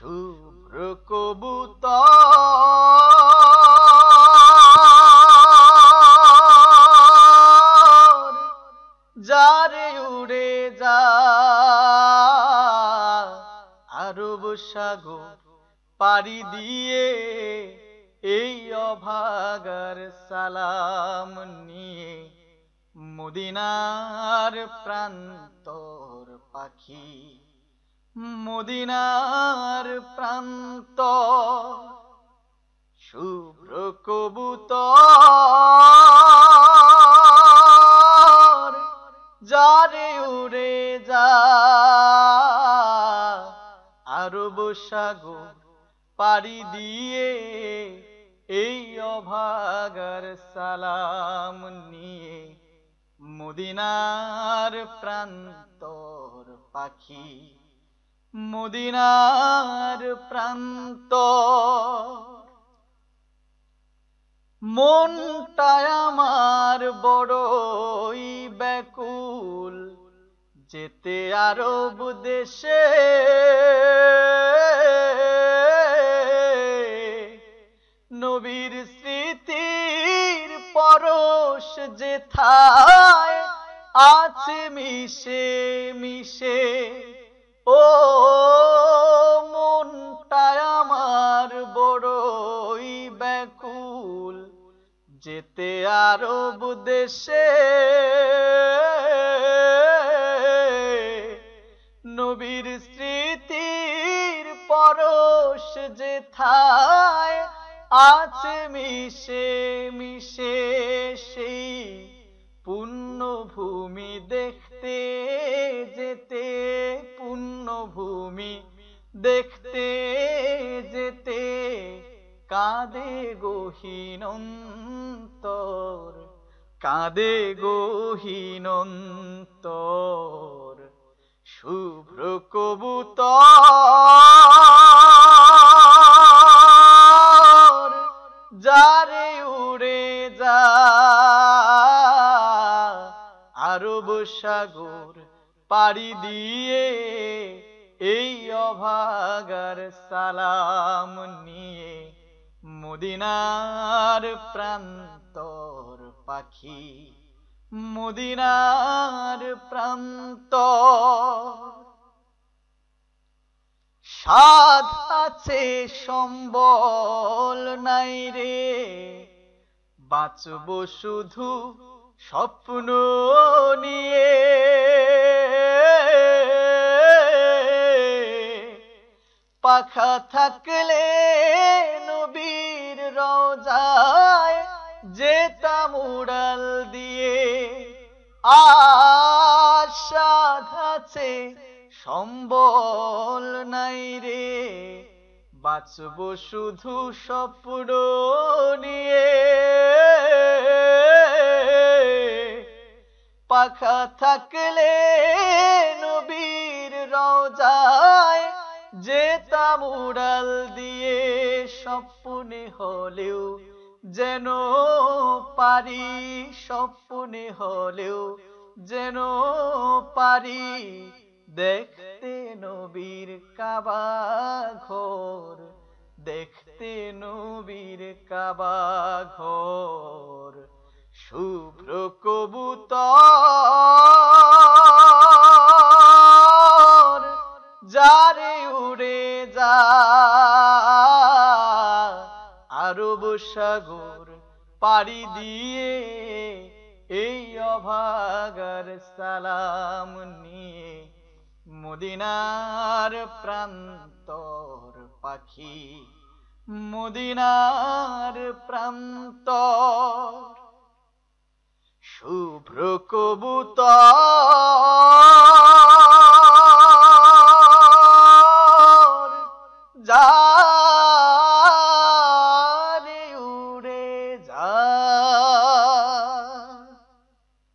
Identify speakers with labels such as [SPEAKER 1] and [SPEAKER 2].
[SPEAKER 1] শুভ্র কবুতর যারে উড়ে যা আরব সাগর পাড়ি দিয়ে এই অভাগার সালাম নিয়ে মদিনার প্রান্তর পাখি মদিনার প্রান্তর শুভ্র কবুতর যারে উড়ে যা আরব সাগর পাড়ি দিয়ে এই অভাগার সালাম নিয়ে মদিনার প্রান্তর পাখি মদিনার প্রান্তর মনটায় আমার বড়ই ব্যাকুল যেতে আরব দেশে নবীর স্মৃতির পরশ যেথায় আছে মিশে মিশে ও মনটায় আমার বড়ই ব্যাকুল যেতে আরব দেশে নবীর স্মৃতির পরশ যেথায় আছে মিশে মিশে সেই পুণ্যভূমি দেখতে যেতে পুণ্যভূমি দেখতে যেতে কাঁদে গহীনন্তর কাঁদে গহীনন্তর শুভ্র কবুতর যারে উড়ে যা আরব সাগর পাড়ি দিয়ে এই অভাগার সালাম নিয়ে মদিনার প্রান্তর পাখি মদিনার প্রান্তর সাধ আছে সম্বল নাই রে বাঁচব শুধু স্বপ্ন নিয়ে পাখা থাকলে নবীর রওজায় যেতাম উড়াল দিয়ে আশা আছে সম্বল নাই রে বাঁচব শুধু স্বপ্ন নিয়ে পাখা থাকলে নবীর রওজায় যেতাম উড়াল দিয়ে স্বপ্নে হলেও যেন পারি স্বপ্নে হলেও যেন পারি দেখতে নবীর কাবা ঘর দেখতে নবীর কাবা ঘর শুভ্র কবুতর যারে উড়ে যা আরব সাগর পাড়ি দিয়ে এই অভাগার সালাম নিয়ে মদিনার প্রান্তর পাখি মদিনার প্রান্তর শুভ্র কবুতর